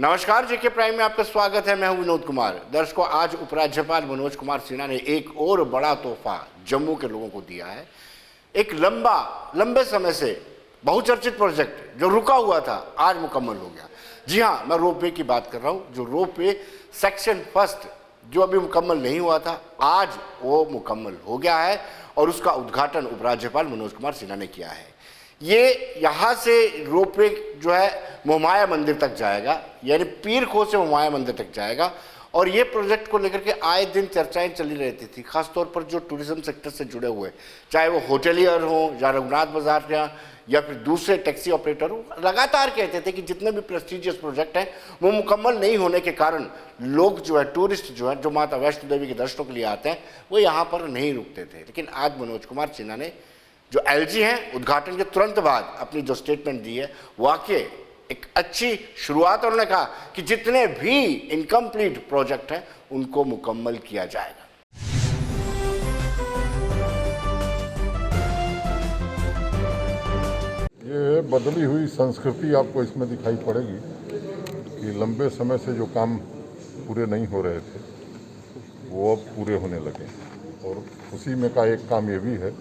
नमस्कार, जेके प्राइम में आपका स्वागत है। मैं हूं विनोद कुमार। दर्शकों, आज उपराज्यपाल मनोज कुमार सिन्हा ने एक और बड़ा तोहफा जम्मू के लोगों को दिया है। एक लंबे समय से बहुचर्चित प्रोजेक्ट जो रुका हुआ था आज मुकम्मल हो गया। जी हाँ, मैं रोपवे की बात कर रहा हूं। जो रोपवे सेक्शन फर्स्ट जो अभी मुकम्मल नहीं हुआ था, आज वो मुकम्मल हो गया है और उसका उद्घाटन उपराज्यपाल मनोज कुमार सिन्हा ने किया है। ये यहाँ से रोपवे जो है मोहमाया मंदिर तक जाएगा, यानी पीर खो से मोहमाया मंदिर तक जाएगा। और ये प्रोजेक्ट को लेकर के आए दिन चर्चाएं चली रहती थी, खासतौर पर जो टूरिज्म सेक्टर से जुड़े हुए, चाहे वो होटलियर हो या रघुनाथ बाजार या फिर दूसरे टैक्सी ऑपरेटर हो, लगातार कहते थे कि जितने भी प्रेस्टिजियस प्रोजेक्ट हैं वो मुकम्मल नहीं होने के कारण लोग जो है, टूरिस्ट जो है, जो माता वैष्णो देवी के दर्शनों के लिए आते हैं, वो यहाँ पर नहीं रुकते थे। लेकिन आज मनोज कुमार सिन्हा ने जो एलजी हैं, उद्घाटन के तुरंत बाद अपनी जो स्टेटमेंट दी है, वाकई एक अच्छी शुरुआत। उन्होंने कहा कि जितने भी इनकम्प्लीट प्रोजेक्ट हैं उनको मुकम्मल किया जाएगा। ये बदली हुई संस्कृति आपको इसमें दिखाई पड़ेगी कि लंबे समय से जो काम पूरे नहीं हो रहे थे वो अब पूरे होने लगे। और उसी में का एक काम ये भी है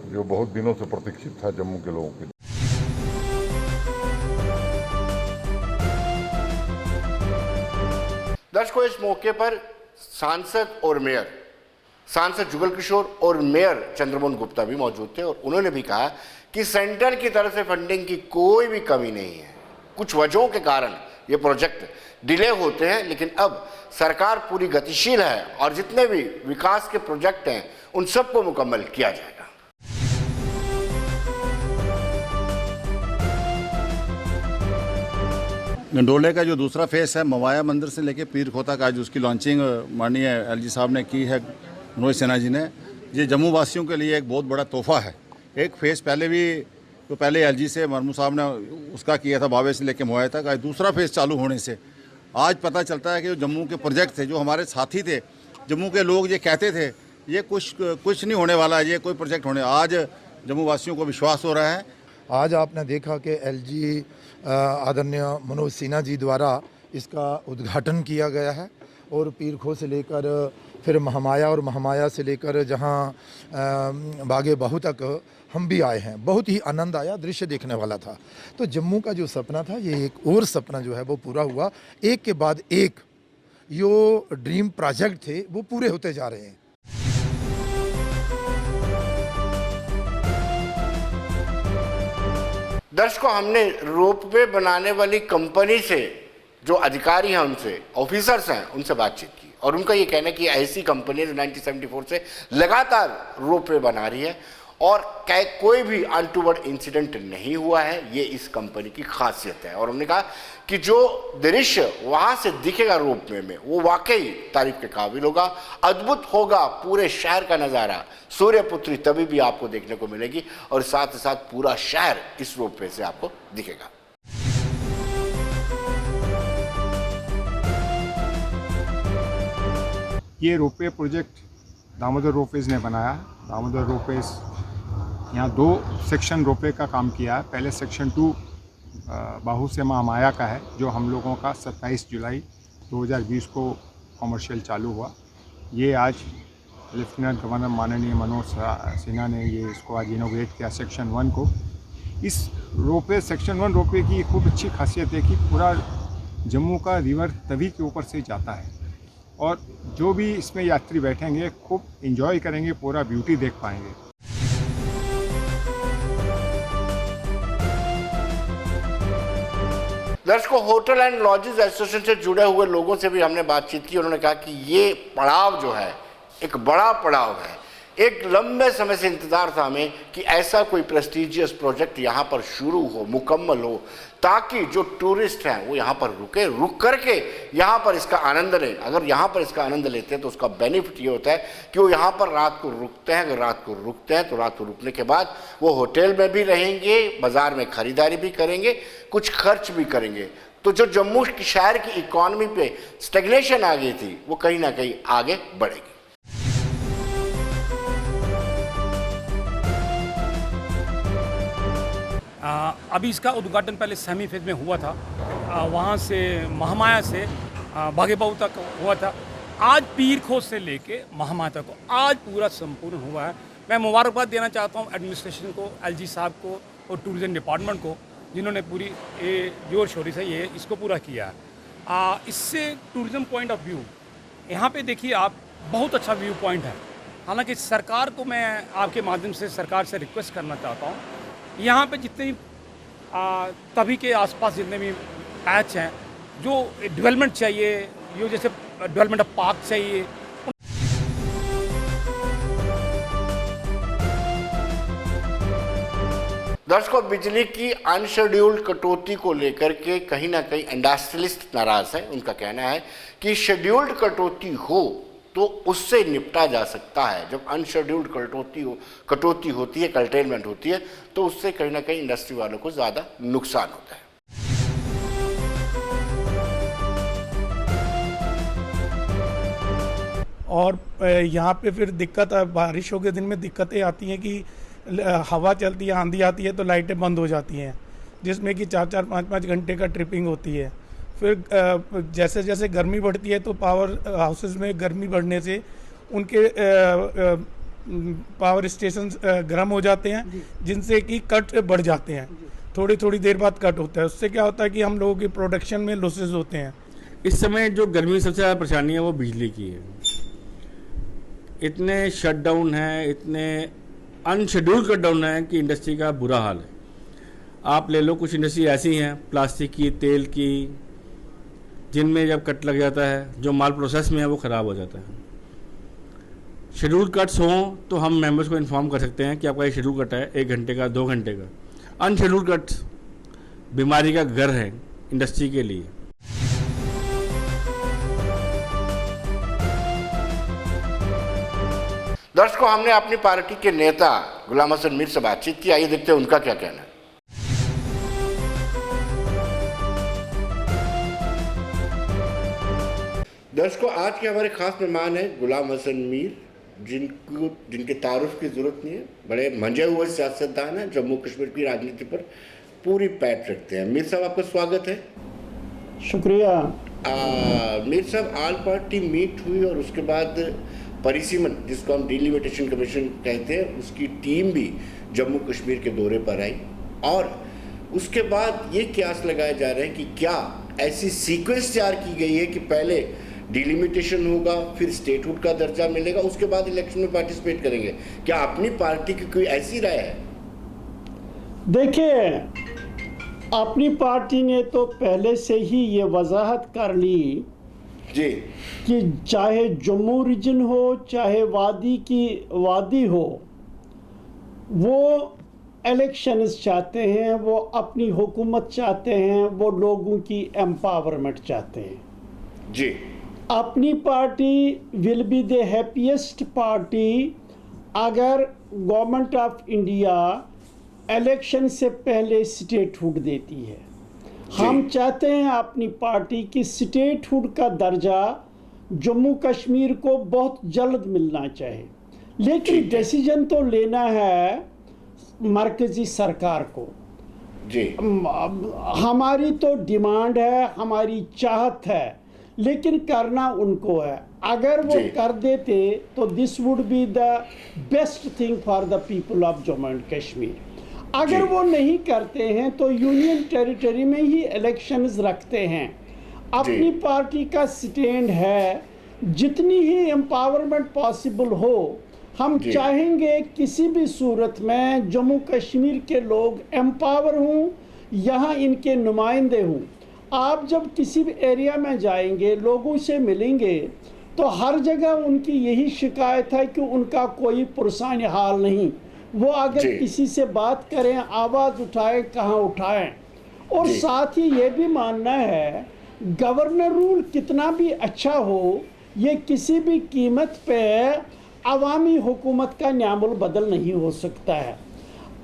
जो बहुत दिनों से प्रतीक्षित था जम्मू के लोगों के लिए। दर्शकों, इस मौके पर सांसद और मेयर, सांसद जुगल किशोर और मेयर चंद्रमोहन गुप्ता भी मौजूद थे और उन्होंने भी कहा कि सेंटर की तरफ से फंडिंग की कोई भी कमी नहीं है। कुछ वजहों के कारण ये प्रोजेक्ट डिले होते हैं, लेकिन अब सरकार पूरी गतिशील है और जितने भी विकास के प्रोजेक्ट हैं उन सबको मुकम्मल किया जाएगा। गंडोले का जो दूसरा फेस है, मवाया मंदिर से लेके पीर खोता का, आज उसकी लॉन्चिंग माननीय एलजी साहब ने की है, मनोज सिन्हा जी ने। ये जम्मू वासियों के लिए एक बहुत बड़ा तोहफा है। एक फेस पहले एलजी से मरमू साहब ने उसका किया था, बावे से लेके मवाया तक। आज दूसरा फेस चालू होने से आज पता चलता है कि जो जम्मू के प्रोजेक्ट थे, जो हमारे साथी थे, जम्मू के लोग ये कहते थे ये कुछ नहीं होने वाला, ये कोई प्रोजेक्ट होने, आज जम्मू वासियों को विश्वास हो रहा है। आज आपने देखा कि एलजी आदरणीय मनोज सिन्हा जी द्वारा इसका उद्घाटन किया गया है और पीर खो से लेकर फिर महामाया और महामाया से लेकर जहां बागे बहू तक हम भी आए हैं। बहुत ही आनंद आया, दृश्य देखने वाला था। तो जम्मू का जो सपना था, ये एक और सपना जो है वो पूरा हुआ। एक के बाद एक जो ड्रीम प्रोजेक्ट थे वो पूरे होते जा रहे हैं। दर्शकों, हमने रोपवे बनाने वाली कंपनी से जो अधिकारी हैं, उनसे, ऑफिसर्स हैं, उनसे बातचीत की और उनका ये कहना है कि ऐसी कंपनी जो 1974 से लगातार रोपवे बना रही है और कोई भी अनटूवर्ड इंसिडेंट नहीं हुआ है। ये इस कंपनी की खासियत है। और हमने कहा कि जो दृश्य वहाँ से दिखेगा रोपवे में, वो वाकई तारीफ के काबिल होगा, अद्भुत होगा। पूरे शहर का नज़ारा सूर्यपुत्री तभी भी आपको देखने को मिलेगी और साथ ही साथ पूरा शहर इस रोपवे से आपको दिखेगा। ये रोपवे प्रोजेक्ट दामोदर रोपवेज ने बनाया है। दामोदर रोपवेज यहाँ 2 सेक्शन रोपवे का काम किया है। पहले सेक्शन 2 बाहू से महामाया का है, जो हम लोगों का 27 जुलाई 2020 को कॉमर्शियल चालू हुआ। ये आज लेफ्टिनेंट गवर्नर माननीय मनोज सिन्हा ने ये इसको आज इनोग्रेट किया सेक्शन 1 को। इस रोपवे सेक्शन 1 रोपवे की खूब अच्छी खासियत है कि पूरा जम्मू का रिवर तवी के ऊपर से जाता है और जो भी इसमें यात्री बैठेंगे खूब इंजॉय करेंगे, पूरा ब्यूटी देख पाएंगे। दर्शकों, होटल एंड लॉजेस एसोसिएशन से जुड़े हुए लोगों से भी हमने बातचीत की। उन्होंने कहा कि ये पड़ाव जो है एक बड़ा पड़ाव है। एक लंबे समय से इंतजार था हमें कि ऐसा कोई प्रेस्टिजियस प्रोजेक्ट यहाँ पर शुरू हो, मुकम्मल हो, ताकि जो टूरिस्ट हैं वो यहाँ पर रुक करके यहाँ पर इसका आनंद लें। अगर यहाँ पर इसका आनंद लेते हैं तो उसका बेनिफिट ये होता है कि वो यहाँ पर रात को रुकते हैं। अगर रात को रुकते हैं तो रात को रुकने के बाद वो होटल में भी रहेंगे, बाज़ार में ख़रीदारी भी करेंगे, कुछ खर्च भी करेंगे। तो जो जम्मू शहर की इकॉनमी पे स्टेग्नेशन आ गई थी, वो कहीं ना कहीं आगे बढ़ेगी। अभी इसका उद्घाटन पहले सेमी फेज में हुआ था वहाँ से महामाया से बागेबाऊ तक हुआ था। आज पीर खोज से लेके महामाया तक आज पूरा संपूर्ण हुआ है। मैं मुबारकबाद देना चाहता हूँ एडमिनिस्ट्रेशन को, एलजी साहब को और टूरिज़म डिपार्टमेंट को, जिन्होंने पूरी जोर शोरी से ये इसको पूरा किया है। इससे टूरिज़म पॉइंट ऑफ व्यू यहाँ पे देखिए आप, बहुत अच्छा व्यू पॉइंट है। हालांकि सरकार को मैं आपके माध्यम से सरकार से रिक्वेस्ट करना चाहता हूँ, यहाँ पे जितने तभी के आसपास जितने भी पैच हैं, जो डेवलपमेंट चाहिए, ये जैसे डेवलपमेंट ऑफ पार्क चाहिए। दर्शकों, बिजली की अनशेड्यूल्ड कटौती को लेकर के कहीं ना कहीं इंडस्ट्रियलिस्ट नाराज है। उनका कहना है कि शेड्यूल्ड कटौती हो तो उससे निपटा जा सकता है। जब अनशेड्यूल्ड कटौती होती है, कर्टेलमेंट होती है, तो उससे कहीं ना कहीं इंडस्ट्री वालों को ज़्यादा नुकसान होता है। और यहाँ पे फिर दिक्कत, बारिशों के दिन में दिक्कतें आती हैं कि हवा चलती है, आंधी आती है तो लाइटें बंद हो जाती हैं, जिसमें कि 4-4, 5-5 घंटे का ट्रिपिंग होती है। फिर जैसे जैसे गर्मी बढ़ती है तो पावर हाउसेस में गर्मी बढ़ने से उनके पावर स्टेशन गर्म हो जाते हैं, जिनसे कि कट बढ़ जाते हैं। थोड़ी थोड़ी देर बाद कट होता है। उससे क्या होता है कि हम लोगों की प्रोडक्शन में लॉसेस होते हैं। इस समय जो गर्मी में सबसे ज़्यादा परेशानी है वो बिजली की है। इतने शटडाउन हैं, इतने अनशेड्यूल्ड कटडाउन है कि इंडस्ट्री का बुरा हाल है। आप ले लो, कुछ इंडस्ट्री ऐसी हैं प्लास्टिक की, तेल की, जिनमें जब कट लग जाता है, जो माल प्रोसेस में है वो ख़राब हो जाता है। शेड्यूल कट्स हों तो हम मेंबर्स को इन्फॉर्म कर सकते हैं कि आपका ये शेड्यूल कट है 1 घंटे का, 2 घंटे का। अनशेड्यूल कट्स बीमारी का घर है इंडस्ट्री के लिए। दर्शकों, हमने अपनी पार्टी के नेता गुलाम हसन मीर से बातचीत की। आइए देखते हैं उनका क्या कहना है। दर्शकों, आज के हमारे खास मेहमान हैं गुलाम हसन मीर, जिनके तारुफ की जरूरत नहीं है। बड़े मंजे हुए सियासतदान हैं, जम्मू कश्मीर की राजनीति पर पूरी पैठ रखते हैं। मीर साहब, आपका स्वागत है। शुक्रिया। मीर साहब, ऑल पार्टी मीट हुई और उसके बाद परिसीमन, जिसको हम डिलिमिटेशन कमीशन कहते हैं, उसकी टीम भी जम्मू कश्मीर के दौरे पर आई और उसके बाद ये क्यास लगाए जा रहे हैं कि क्या ऐसी सीक्वेंस तैयार की गई है कि पहले डिलिमिटेशन होगा, फिर स्टेटहुड का दर्जा मिलेगा, उसके बाद इलेक्शन में पार्टिसिपेट करेंगे। क्या अपनी पार्टी की कोई ऐसी राय है? देखिए, अपनी पार्टी ने तो पहले से ही ये वजाहत कर ली जी कि चाहे जम्मू रीजन हो, चाहे वादी हो, वो इलेक्शंस चाहते हैं, वो अपनी हुकूमत चाहते हैं, वो लोगों की एम्पावरमेंट चाहते हैं। जी, अपनी party will be the happiest party अगर गवर्नमेंट ऑफ इंडिया इलेक्शन से पहले स्टेटहुड देती है। हम चाहते हैं अपनी पार्टी की स्टेटहुड का दर्जा जम्मू कश्मीर को बहुत जल्द मिलना चाहिए, लेकिन डिसीजन तो लेना है मरकजी सरकार को। जी, हमारी तो डिमांड है, हमारी चाहत है, लेकिन करना उनको है। अगर वो कर देते तो this would be the best thing for the people of Jammu and Kashmir. अगर वो नहीं करते हैं तो यूनियन टेरिटरी में ही इलेक्शंस रखते हैं। अपनी पार्टी का स्टैंड है, जितनी ही एम्पावरमेंट पॉसिबल हो, हम चाहेंगे किसी भी सूरत में जम्मू कश्मीर के लोग एम्पावर हों, यहाँ इनके नुमाइंदे हों। आप जब किसी भी एरिया में जाएंगे, लोगों से मिलेंगे, तो हर जगह उनकी यही शिकायत है कि उनका कोई पुरसान हाल नहीं। वो अगर किसी से बात करें, आवाज़ उठाएं, कहाँ उठाएं। और साथ ही ये भी मानना है गवर्नर रूल कितना भी अच्छा हो, ये किसी भी कीमत पे अवामी हुकूमत का न्यामुल बदल नहीं हो सकता है।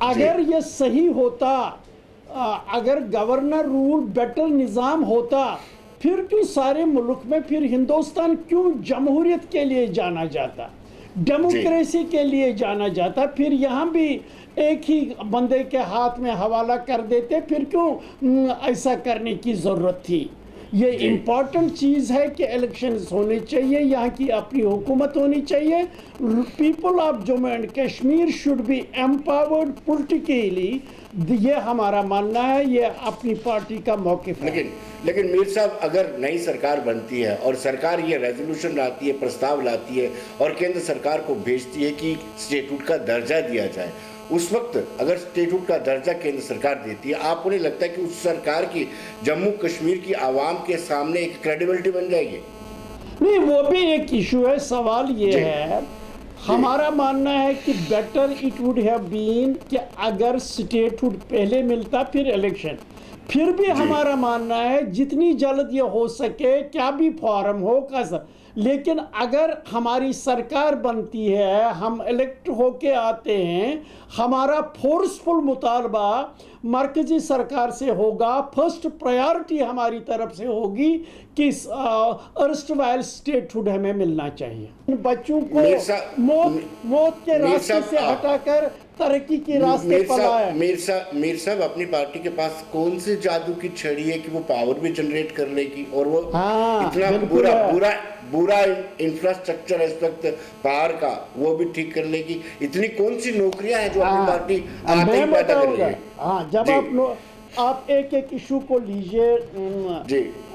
अगर ये सही होता, अगर गवर्नर रूल बेटर निज़ाम होता, फिर क्यों सारे मुल्क में फिर हिंदुस्तान क्यों जमहूरियत के लिए जाना जाता? डेमोक्रेसी के लिए जाना जाता, फिर यहाँ भी एक ही बंदे के हाथ में हवाला कर देते, फिर क्यों ऐसा करने की ज़रूरत थी। ये इम्पॉर्टेंट चीज़ है कि इलेक्शंस होने चाहिए, यहाँ की अपनी हुकूमत होनी चाहिए। People of Jammu and Kashmir should be empowered politically, ये हमारा मानना है, ये अपनी पार्टी का मौक़िफ़ है। लेकिन मीर साहब, अगर नई सरकार बनती है और सरकार ये रेजोल्यूशन लाती है, प्रस्ताव लाती है और केंद्र सरकार को भेजती है कि स्टेटूट का दर्जा दिया जाए, उस वक्त अगर स्टेटूट का दर्जा केंद्र सरकार देती है, आपको नहीं लगता कि उस सरकार की जम्मू कश्मीर की आवाम के सामने एक क्रेडिबिलिटी बन जाएगी? नहीं, वो भी एक इशू है। सवाल ये है, हमारा मानना है कि better it would have been कि अगर स्टेटहुड पहले मिलता फिर इलेक्शन। फिर भी हमारा मानना है जितनी जल्द ये हो सके, क्या भी फॉर्म हो कैसा, लेकिन अगर हमारी सरकार बनती है, हम इलेक्ट होके आते हैं, हमारा फोर्सफुल मुतालबा मरकजी सरकार से होगा, फर्स्ट प्रायोरिटी हमारी तरफ से होगी कि अर्स्टवाइल स्टेटहुड हमें मिलना चाहिए। बच्चों को मौत के रास्ते से हटाकर तरक्की के रास्ते पर लाया। मीर साहब, अपनी पार्टी के पास कौन सी जादू की छड़ी है कि वो पावर भी जनरेट कर लेगी और वो इतना बुरा इंफ्रास्ट्रक्चर है इस वक्त पावर का, वो भी ठीक कर लेगी? इतनी कौन सी नौकरियां हैं जो अपनी पार्टी आते ही पैदा कर रही है? हाँ, जब आप एक एक इशू को लीजिए,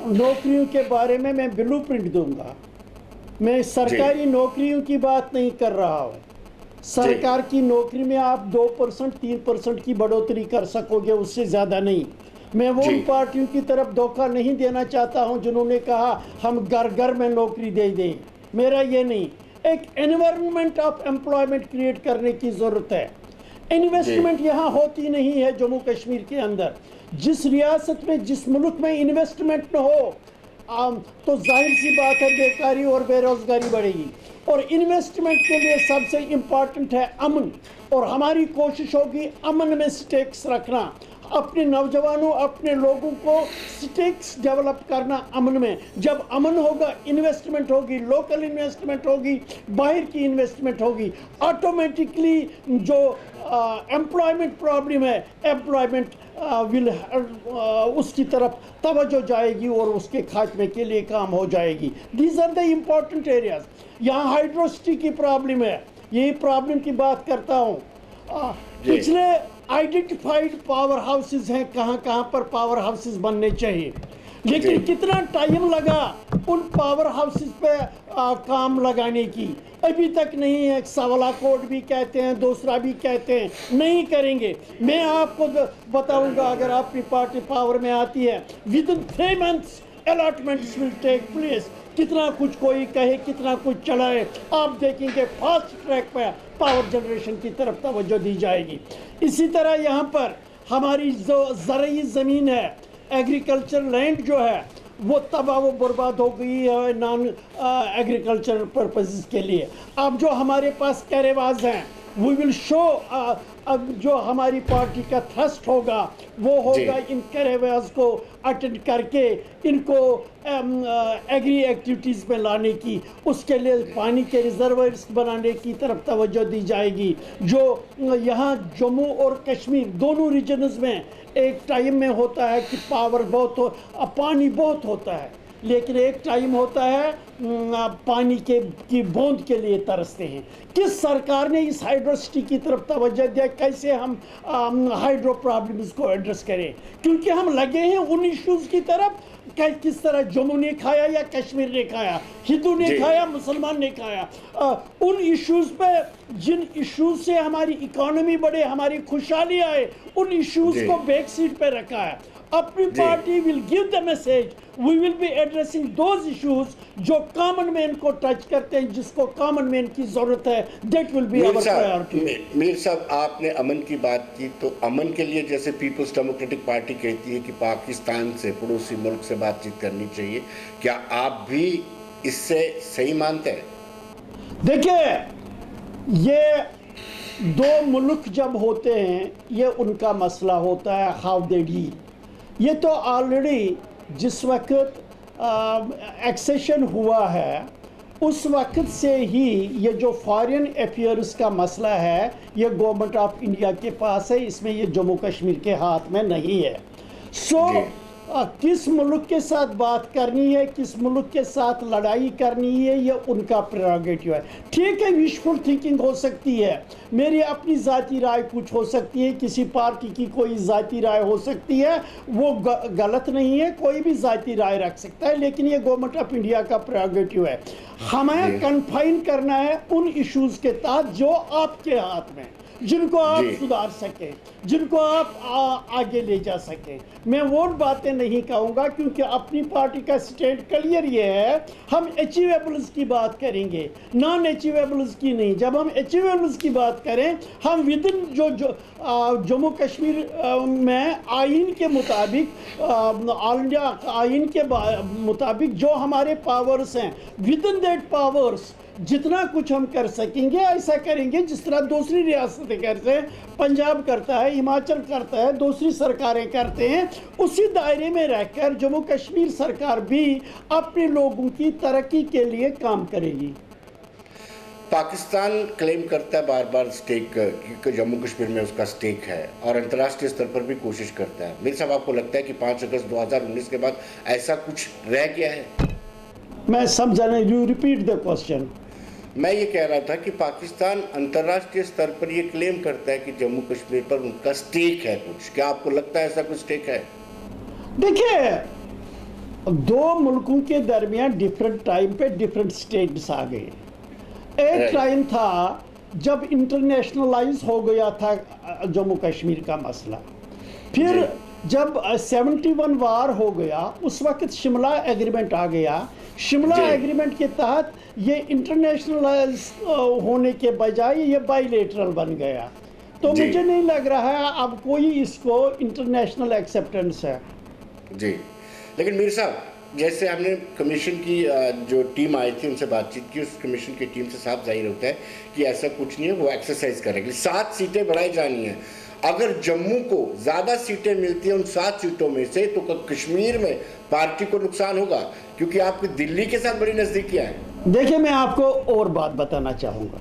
नौकरियों के बारे में मैं ब्लूप्रिंट दूंगा। मैं सरकारी नौकरियों की बात नहीं कर रहा हूँ। सरकार की नौकरी में आप 2% 3% की बढ़ोतरी कर सकोगे, उससे ज़्यादा नहीं। मैं वो उन पार्टियों की तरफ धोखा नहीं देना चाहता हूं जिन्होंने कहा हम घर घर में नौकरी दे दें। मेरा ये नहीं, एक एनवायरनमेंट ऑफ एम्प्लॉयमेंट क्रिएट करने की ज़रूरत है। इन्वेस्टमेंट यहाँ होती नहीं है जम्मू कश्मीर के अंदर। जिस रियासत में, जिस मुल्क में इन्वेस्टमेंट न हो तो जाहिर सी बात है बेकारी और बेरोजगारी बढ़ेगी। और इन्वेस्टमेंट के लिए सबसे इम्पॉर्टेंट है अमन, और हमारी कोशिश होगी अमन में स्टेक्स रखना, अपने नौजवानों, अपने लोगों को स्टेक्स डेवलप करना अमन में। जब अमन होगा, इन्वेस्टमेंट होगी, लोकल इन्वेस्टमेंट होगी, बाहर की इन्वेस्टमेंट होगी, ऑटोमेटिकली जो एम्प्लॉयमेंट प्रॉब्लम है, एम्प्लॉयमेंट उसकी तरफ तवज्जो जाएगी और उसके खात्मे के लिए काम हो जाएगी। These are the important areas. यहाँ हाइड्रोसिटी की प्रॉब्लम है, यही प्रॉब्लम की बात करता हूँ। पिछले आइडेंटिफाइड पावर हाउसेज हैं, कहाँ पर पावर हाउसेज बनने चाहिए, लेकिन कितना टाइम लगा उन पावर हाउसेज पे काम लगाने की, अभी तक नहीं है। सवाला कोड भी कहते हैं, दूसरा भी कहते हैं, नहीं करेंगे। मैं आपको बताऊंगा, अगर आपकी पार्टी पावर में आती है, within 3 months allotments will take place. कितना कुछ कोई कहे, कितना कुछ चलाए, आप देखेंगे फास्ट ट्रैक पर पावर जनरेशन की तरफ तवज्जो दी जाएगी। इसी तरह यहाँ पर हमारी जो ज़रई ज़मीन है, एग्रीकल्चर लैंड जो है, वो तबाह वो बर्बाद हो गई है नॉन एग्रीकल्चर पर्पसेस के लिए। अब जो हमारे पास कैरेवाज हैं, वी विल शो, अब जो हमारी पार्टी का थ्रस्ट होगा वो होगा इन कैरेवाज को अटेंड करके इनको एग्री एक्टिविटीज़ में लाने की, उसके लिए पानी के रिजर्वायर्स बनाने की तरफ तवज्जो दी जाएगी। जो यहाँ जम्मू और कश्मीर दोनों रीजन्स में एक टाइम में होता है कि पावर बहुत पानी बहुत होता है, लेकिन एक टाइम होता है पानी की बूंद के लिए तरसते हैं। किस सरकार ने इस हाइड्रोसिटी की तरफ तवज्जो दिया, कैसे हम हाइड्रो प्रॉब्लम्स को एड्रेस करें, क्योंकि हम लगे हैं उन इश्यूज़ की तरफ। किस तरह जम्मू ने खाया या कश्मीर ने खाया, हिंदू ने खाया, मुसलमान ने खाया, उन इश्यूज़ पे, जिन इश्यूज़ से हमारी इकोनॉमी बढ़े, हमारी खुशहाली आए, उन इश्यूज़ को बैक सीट पे रखा है। अपनी party will give the message, we will be addressing those issues जो कॉमन मैन को टच करते हैं, जिसको कॉमन मैन की जरूरत है, that will be our priority. Mir साहब, आपने अमन की बात की, तो अमन के लिए जैसे पीपल्स डेमोक्रेटिक पार्टी कहती है कि पाकिस्तान से, पड़ोसी मुल्क से बातचीत करनी चाहिए, क्या आप भी इससे सही मानते हैं? देखिए, ये दो मुल्क जब होते हैं, ये उनका मसला होता है, हाउ दे डील। ये तो ऑलरेडी जिस वक्त एक्सेशन हुआ है, उस वक्त से ही ये जो फॉरेन अफेयर्स का मसला है ये गवर्नमेंट ऑफ इंडिया के पास है, इसमें ये जम्मू कश्मीर के हाथ में नहीं है। किस मुल्क के साथ बात करनी है, किस मुल्क के साथ लड़ाई करनी है, ये उनका प्रेरोगेटिव है। ठीक है, विशफुल थिंकिंग हो सकती है, मेरी अपनी ज़ाती राय कुछ हो सकती है, किसी पार्टी की कोई ज़ाती राय हो सकती है, वो गलत नहीं है, कोई भी ज़ाती राय रख सकता है, लेकिन ये गवर्नमेंट ऑफ इंडिया का प्रेरोगेटिव है। हमें कन्फाइन करना है उन इश्यूज़ के तहत जो आपके हाथ में, जिनको आप सुधार सकें, जिनको आप आगे ले जा सकें। मैं वो बातें नहीं कहूँगा क्योंकि अपनी पार्टी का स्टैंड क्लियर ये है, हम अचीवेबल्स की बात करेंगे, नॉन अचीवेबल्स की नहीं। जब हम अचीवेबल्स की बात करें, हम विद इन जो जम्मू कश्मीर में आइन के मुताबिक, ऑल इंडिया आइन के मुताबिक जो हमारे पावर्स हैं, विद इन दैट पावर्स जितना कुछ हम कर सकेंगे ऐसा करेंगे, जिस तरह दूसरी रियासतें करते हैं, पंजाब करता है, हिमाचल करता है, दूसरी सरकारें करते हैं, उसी दायरे में रहकर जम्मू कश्मीर सरकार भी अपने लोगों की तरक्की के लिए काम करेगी। पाकिस्तान क्लेम करता है बार बार स्टेक, कि जम्मू कश्मीर में उसका स्टेक है, और अंतर्राष्ट्रीय स्तर पर भी कोशिश करता है। मेरे साहब, आपको लगता है कि 5 अगस्त 2019 के बाद ऐसा कुछ रह गया है? मैं समझा नहीं, यू रिपीट द क्वेश्चन। मैं ये कह रहा था कि पाकिस्तान अंतर्राष्ट्रीय स्तर पर ये क्लेम करता है कि जम्मू कश्मीर पर उनका स्टेक है कुछ, क्या आपको लगता है ऐसा कुछ स्टेक है? देखिए, दो मुल्कों के दरमियान डिफरेंट टाइम पे डिफरेंट स्टेट्स आ गए। एक टाइम था जब इंटरनेशनलाइज हो गया था जम्मू कश्मीर का मसला, फिर जब 71 वार हो गया, उस वक्त शिमला एग्रीमेंट आ गया। शिमला एग्रीमेंट के तहत ये इंटरनेशनलाइज होने के बजाय ये बाइलेटरल बन गया। तो मुझे नहीं लग रहा है अब कोई इसको इंटरनेशनल एक्सेप्टेंस है। जी, लेकिन मीर साहब, जैसे हमने कमीशन की जो टीम आई थी उनसे बातचीत की, उस कमीशन की टीम से साफ जाहिर होता है कि ऐसा कुछ नहीं है, वो एक्सरसाइज करेगी। 7 सीटें बढ़ाई जानी है। अगर जम्मू को ज़्यादा सीटें मिलती हैं उन 7 सीटों में से, तो कश्मीर में पार्टी को नुकसान होगा, क्योंकि आपकी दिल्ली के साथ बड़ी नज़दीकियाँ हैं। देखिए, मैं आपको और बात बताना चाहूँगा,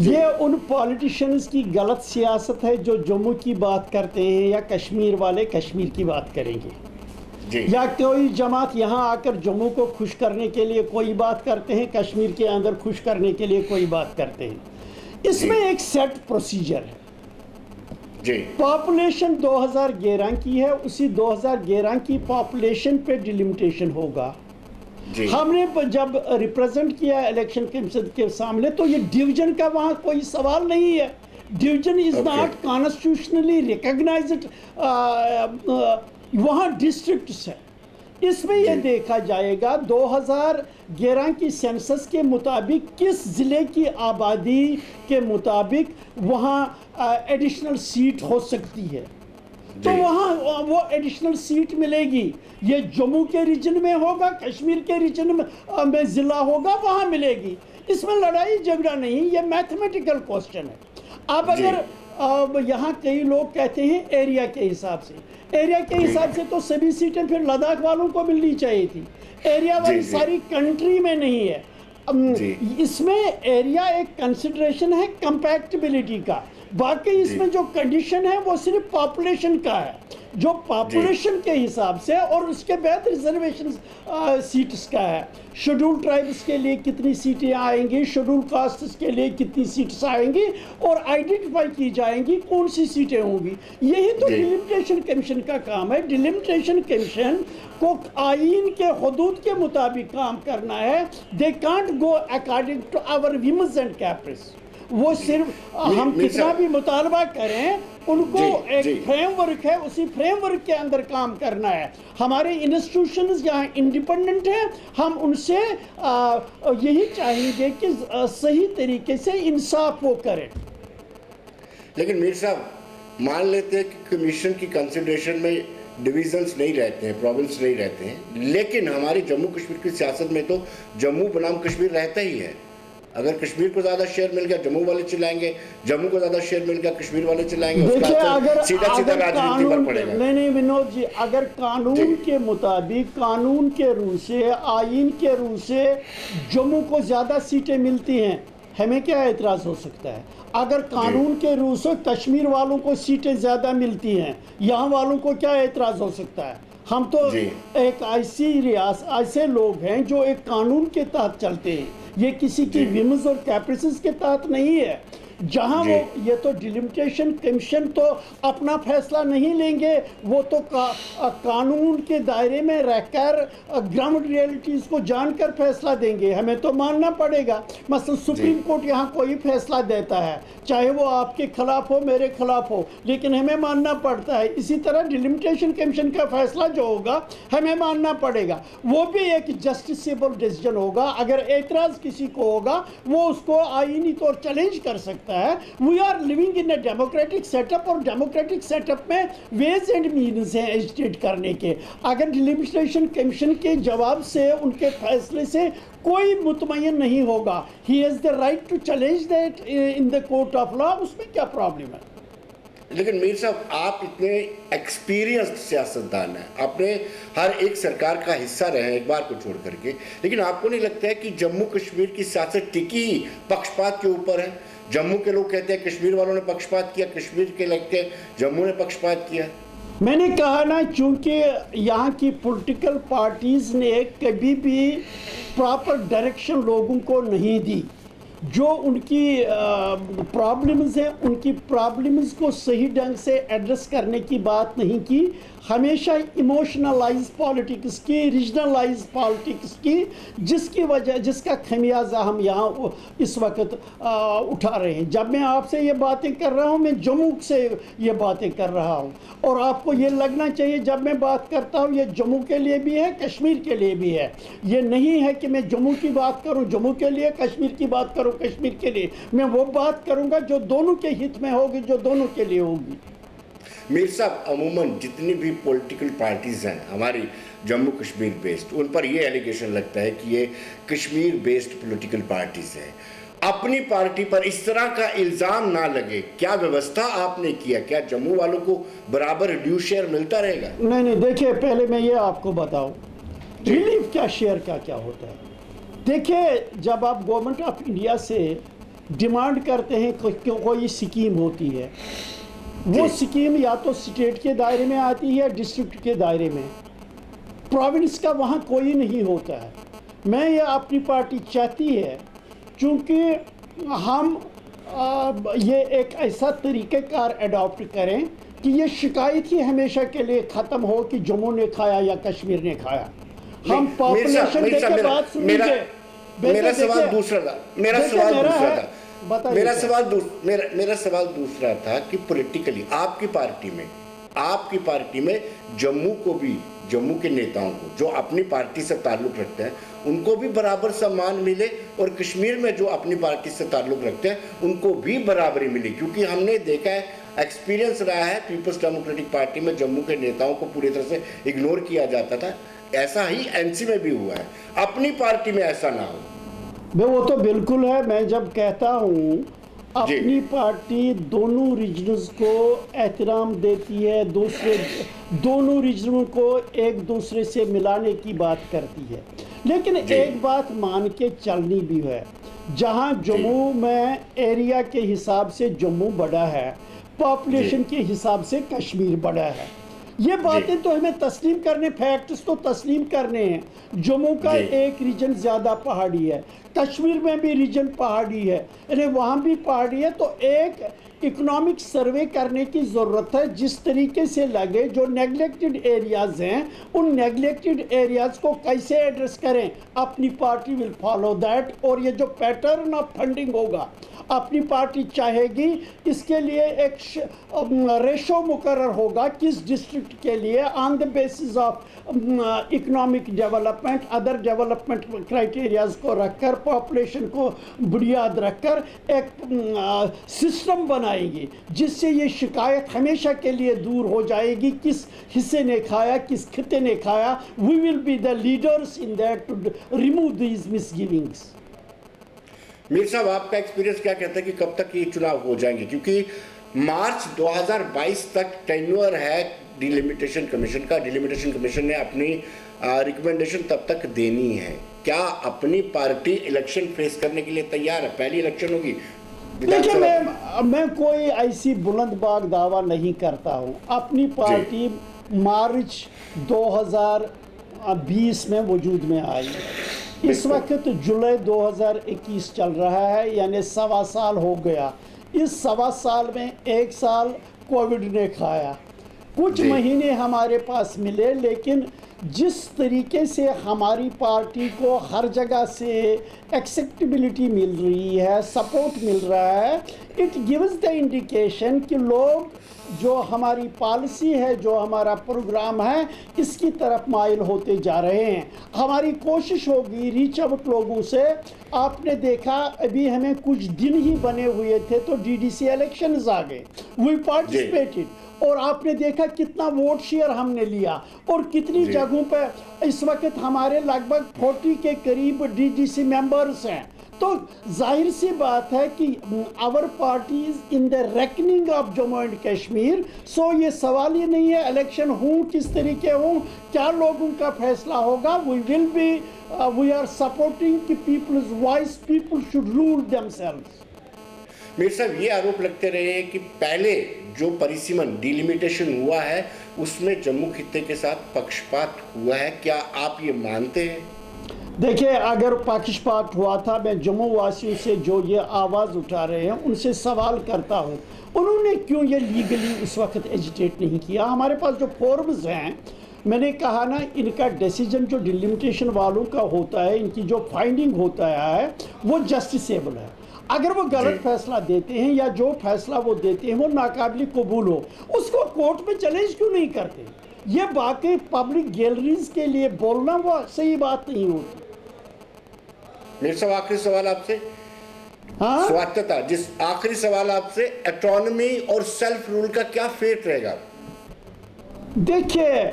ये उन पॉलिटिशियंस की गलत सियासत है जो जम्मू की बात करते हैं या कश्मीर वाले कश्मीर की बात करेंगे, या कोई जमात यहाँ आकर जम्मू को खुश करने के लिए कोई बात करते हैं, कश्मीर के अंदर खुश करने के लिए कोई बात करते हैं। इसमें एक सेट प्रोसीजर है। पॉपुलेशन 2011 की है, उसी 2011 की पॉपुलेशन पे डिलिमिटेशन होगा। हमने जब रिप्रेजेंट किया इलेक्शन कमीशन के सामने, तो ये डिवीजन का वहाँ कोई सवाल नहीं है। Division is not constitutionally recognised, वहाँ डिस्ट्रिक्ट्स है। इसमें यह देखा जाएगा 2011 की सेंसस के मुताबिक किस ज़िले की आबादी के मुताबिक वहाँ एडिशनल सीट हो सकती है, तो वहाँ वो एडिशनल सीट मिलेगी। ये जम्मू के रीजन में होगा, कश्मीर के रीजन में ज़िला होगा, वहाँ मिलेगी। इसमें लड़ाई झगड़ा नहीं, ये मैथमेटिकल क्वेश्चन है। अब अगर यहाँ कई लोग कहते हैं एरिया के हिसाब से, एरिया के हिसाब से तो सभी सीटें फिर लद्दाख वालों को मिलनी चाहिए थी। एरिया वाली सारी कंट्री में नहीं है। इसमें एरिया एक कंसिडरेशन है कंपैक्टिबिलिटी का, बाकी इसमें जो कंडीशन है वो सिर्फ पॉपुलेशन का है, जो पॉपुलेशन के हिसाब से, और उसके बाद रिजर्वेशन सीट्स का है। शेड्यूल ट्राइब्स के लिए कितनी सीटें आएंगी, शेड्यूल कास्ट्स के लिए कितनी सीट्स आएंगी, और आइडेंटिफाई की जाएंगी कौन सी सीटें होंगी। यही तो डिलिमिटेशन कमीशन का काम है। डिलिमिटेशन कमीशन को आइन के हुदूद के मुताबिक काम करना है। They can't go according to our whims and caprice. वो सिर्फ हम कितना भी मुतालबा करें, उनको एक फ्रेमवर्क है, उसी फ्रेमवर्क के अंदर काम करना है। हमारे इंस्टीट्यूशंस यहाँ इंडिपेंडेंट हैं, हम उनसे यही चाहेंगे कि सही तरीके से इंसाफ वो करें। लेकिन मीर साहब, मान लेते हैं कि कमीशन की कंसिडरेशन में डिविजन्स नहीं रहते हैं, प्रोविंस नहीं रहते हैं, लेकिन हमारी जम्मू कश्मीर की सियासत में तो जम्मू बनाम कश्मीर रहता ही है। अगर कश्मीर को ज़्यादा शेयर मिल गया जम्मू वाले चिल्लाएंगे, जम्मू को ज़्यादा शेयर मिल गया कश्मीर वाले चिल्लाएंगे, देखिए उसका सीधा सीधा अगर राजनीति पर पड़ेगा। नहीं विनोद जी, अगर कानून के मुताबिक, कानून के रूल से, आइन के रूल से जम्मू को ज़्यादा सीटें मिलती हैं, हमें क्या एतराज़ हो सकता है? अगर कानून के रूल से कश्मीर वालों को सीटें ज़्यादा मिलती हैं, यहाँ वालों को क्या एतराज़ हो सकता है? हम तो एक ऐसे लोग हैं जो एक कानून के तहत चलते हैं, ये किसी की विम्स और कैप्रिसेस के तहत नहीं है। जहां वो ये तो डिलिमिटेशन कमीशन तो अपना फैसला नहीं लेंगे, वो तो कानून के दायरे में रहकर ग्राउंड रियलिटीज़ को जानकर फैसला देंगे। हमें तो मानना पड़ेगा। मसलन सुप्रीम कोर्ट यहाँ कोई फैसला देता है, चाहे वो आपके खिलाफ हो मेरे खिलाफ हो, लेकिन हमें मानना पड़ता है। इसी तरह डिलिमिटेशन कमीशन का फैसला जो होगा हमें मानना पड़ेगा, वो भी एक जस्टिसेबल डिसीजन होगा। अगर एतराज़ किसी को होगा वो उसको आईनी तौर चैलेंज कर सकता है। We are living in a democratic setup, और डेमोक्रेटिक सेटअप में वेज एंड मीन्स हैं एजिटेट करने के। अगर डिलिमिटेशन कमीशन के जवाब से, उनके फैसले से कोई मुतमय्यन नहीं होगा, he has the right to challenge that in the court of law, उसमें क्या प्रॉब्लम है? लेकिन मीर साहब, आप इतने एक्सपीरियंस्ड सियासतदान हैं, आपने हर एक सरकार का हिस्सा रहे हैं एक बार को छोड़ करके, लेकिन आपको नहीं लगता है कि जम्मू कश्मीर की सियासत टिकी ही पक्षपात के ऊपर है? जम्मू के लोग कहते हैं कश्मीर वालों ने पक्षपात किया, कश्मीर के लगते हैं जम्मू ने पक्षपात किया। मैंने कहा ना, चूंकि यहाँ की पॉलिटिकल पार्टीज़ ने कभी भी प्रॉपर डायरेक्शन लोगों को नहीं दी। जो उनकी प्रॉब्लम्स हैं, उनकी प्रॉब्लम्स को सही ढंग से एड्रेस करने की बात नहीं की। हमेशा इमोशनलाइज पॉलिटिक्स की, रीजनलाइज पॉलिटिक्स की, जिसकी वजह, जिसका खमियाजा हम यहाँ इस वक्त उठा रहे हैं। जब मैं आपसे ये बातें कर रहा हूँ, मैं जम्मू से ये बातें कर रहा हूँ, और आपको ये लगना चाहिए जब मैं बात करता हूँ ये जम्मू के लिए भी है, कश्मीर के लिए भी है। ये नहीं है कि मैं जम्मू की बात करूँ जम्मू के लिए, कश्मीर की बात करूँ कश्मीर के लिए। मैं वो बात करूँगा जो दोनों के हित में होगी, जो दोनों के लिए होगी। मीर साहब, अमूमन जितनी भी पॉलिटिकल पार्टीज़ हैं हमारी जम्मू कश्मीर बेस्ड, उन पर ये एलिगेशन लगता है कि ये कश्मीर बेस्ड पॉलिटिकल पार्टीज़ हैं। अपनी पार्टी पर इस तरह का इल्ज़ाम ना लगे, क्या व्यवस्था आपने किया? क्या जम्मू वालों को बराबर ड्यू शेयर मिलता रहेगा? नहीं, देखिए पहले मैं ये आपको बताऊं रिलीफ क्या शेयर का क्या होता है। देखिए, जब आप गवर्नमेंट ऑफ इंडिया से डिमांड करते हैं कोई स्कीम होती है, वो स्कीम या तो स्टेट के दायरे में आती है, डिस्ट्रिक्ट के दायरे में, प्रोविंस का वहाँ कोई नहीं होता है। मैं ये अपनी पार्टी चाहती है, चूँकि हम ये एक ऐसा तरीक़ेकार अडॉप्ट करें कि ये शिकायत ही हमेशा के लिए ख़त्म हो कि जम्मू ने खाया या कश्मीर ने खाया। हम पॉपुलेशन के बात सुनेंगे। मेरा सवाल दूसरा था, मेरा सवाल दूसरा था कि पॉलिटिकली आपकी पार्टी में जम्मू को भी, जम्मू के नेताओं को जो अपनी पार्टी से ताल्लुक़ रखते हैं उनको भी बराबर सम्मान मिले, और कश्मीर में जो अपनी पार्टी से ताल्लुक़ रखते हैं उनको भी बराबरी मिले। क्योंकि हमने देखा है, एक्सपीरियंस रहा है, पीपल्स डेमोक्रेटिक पार्टी में जम्मू के नेताओं को पूरी तरह से इग्नोर किया जाता था। ऐसा ही एनसी में भी हुआ है, अपनी पार्टी में ऐसा ना हो। वो तो बिल्कुल है। मैं जब कहता हूँ अपनी पार्टी दोनों रीजन्स को एहतराम देती है, दोनों रीजनों को एक दूसरे से मिलाने की बात करती है, लेकिन एक बात मान के चलनी भी है, जहाँ जम्मू में एरिया के हिसाब से जम्मू बड़ा है, पॉपुलेशन के हिसाब से कश्मीर बड़ा है। ये बातें तो हमें तस्लीम करने, फैक्ट्स तो तस्लीम करने हैं। जम्मू का एक रीजन ज़्यादा पहाड़ी है, कश्मीर में भी रीजन पहाड़ी है, यानी वहाँ भी पहाड़ी है। तो एक इकोनॉमिक सर्वे करने की ज़रूरत है, जिस तरीके से लगे जो नेगलेक्टेड एरियाज़ हैं, उन नेगलेक्टेड एरियाज़ को कैसे एड्रेस करें। अपनी पार्टी विल फॉलो दैट। और ये जो पैटर्न ऑफ फंडिंग होगा, अपनी पार्टी चाहेगी इसके लिए एक रेशो मुकर्रर होगा किस डिस्ट्रिक्ट के लिए, on the basis of economic development, other development criterias को रखकर, पॉपुलेशन को बुनियाद रखकर एक सिस्टम बनाएगी, जिससे ये शिकायत हमेशा के लिए दूर हो जाएगी। किस हिस्से ने खाया, किस खिते ने खाया। We will be the leaders in that to remove these misgivings. Mir Sahab, आपका एक्सपीरियंस क्या कहता है कि कब तक ये चुनाव हो जाएंगे? क्योंकि मार्च 2022 तक टेन्योर है डिलिमिटेशन कमीशन का। डिलिमिटेशन कमीशन ने अपनी रिकमेंडेशन तब तक देनी है। क्या अपनी पार्टी इलेक्शन फेस करने के लिए तैयार है? पहली इलेक्शन होगी। देखिए, मैं कोई ऐसी बुलंदबाग दावा नहीं करता हूँ। अपनी पार्टी मार्च 2020 में वजूद में आई है। इस वक्त जुलाई 2021 चल रहा है, यानी 1.25 साल हो गया। इस 1.25 साल में 1 साल कोविड ने खाया, कुछ महीने हमारे पास मिले, लेकिन जिस तरीके से हमारी पार्टी को हर जगह से एक्सेप्टेबिलिटी मिल रही है, सपोर्ट मिल रहा है, इट गिव्स द इंडिकेशन कि लोग जो हमारी पॉलिसी है, जो हमारा प्रोग्राम है, इसकी तरफ माइल होते जा रहे हैं। हमारी कोशिश होगी रीच आउट लोगों से। आपने देखा अभी हमें कुछ दिन ही बने हुए थे तो डीडीसी इलेक्शंस आ गए, वी पार्टिसिपेटेड, और आपने देखा कितना वोट शेयर हमने लिया और कितनी जगहों पर इस वक्त हमारे लगभग 40 के करीब डीडीसी मेंबर्स हैं। तो जाहिर सी बात है कि our party is in the reckoning of Jammu and Kashmir. So ये सवाल ही नहीं है इलेक्शन हूँ किस तरीके हूँ, क्या लोगों का फैसला होगा। वी आर सपोर्टिंग कि people's voice, people should rule themselves. Mir साहब, ये आरोप लगते रहे हैं कि पहले जो परिसीमन डिलिमिटेशन हुआ है उसमें जम्मू खित्ते के साथ पक्षपात हुआ है। क्या आप ये मानते हैं? देखिए, अगर पक्षपात हुआ था, मैं जम्मू वासियों से जो ये आवाज़ उठा रहे हैं उनसे सवाल करता हूँ, उन्होंने क्यों ये लीगली उस वक्त एजिटेट नहीं किया? हमारे पास जो फॉर्म्स हैं, मैंने कहा ना, इनका डिसीजन जो डिलिमिटेशन वालों का होता है, इनकी जो फाइंडिंग होता है वो जस्टिसेबल है। अगर वो गलत फैसला देते हैं या जो फैसला वो देते हैं वो नाकाबिल कबूल हो, उसको कोर्ट में चैलेंज क्यों नहीं करते? ये बाकी पब्लिक गैलरीज के लिए बोलना वो सही बात नहीं होती। मेरे साहब, आखिरी सवाल आपसे। हाँ, स्वायत्तता, जिस आखिरी सवाल आपसे, ऑटोनॉमी और सेल्फ रूल का क्या फेट रहेगा? देखिए,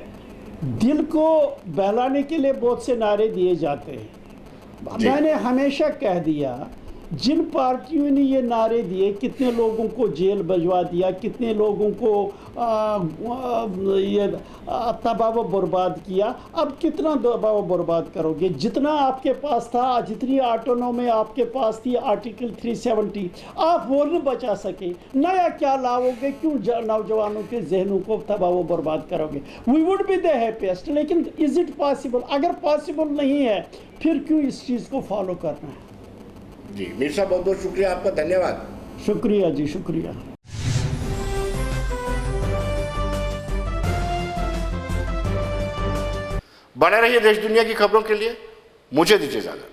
दिल को बहलाने के लिए बहुत से नारे दिए जाते हैं। मैंने हमेशा कह दिया, जिन पार्टियों ने ये नारे दिए, कितने लोगों को जेल भिजवा दिया, कितने लोगों को ये तबाह बर्बाद किया, अब कितना तबाह बर्बाद करोगे? जितना आपके पास था, जितनी ऑटोनॉमी आपके पास थी, आर्टिकल 370, आप वो नहीं बचा सके। नया क्या लाओगे? क्यों नौजवानों के जहनों को तबाह बर्बाद करोगे? We would be the happiest, लेकिन इज़ इट पॉसिबल? अगर पॉसिबल नहीं है, फिर क्यों इस चीज़ को फॉलो करना है? जी मीर साहब, बहुत बहुत शुक्रिया आपका, धन्यवाद। शुक्रिया जी, शुक्रिया। बने रहिए देश दुनिया की खबरों के लिए, मुझे दीजिए इजाजत।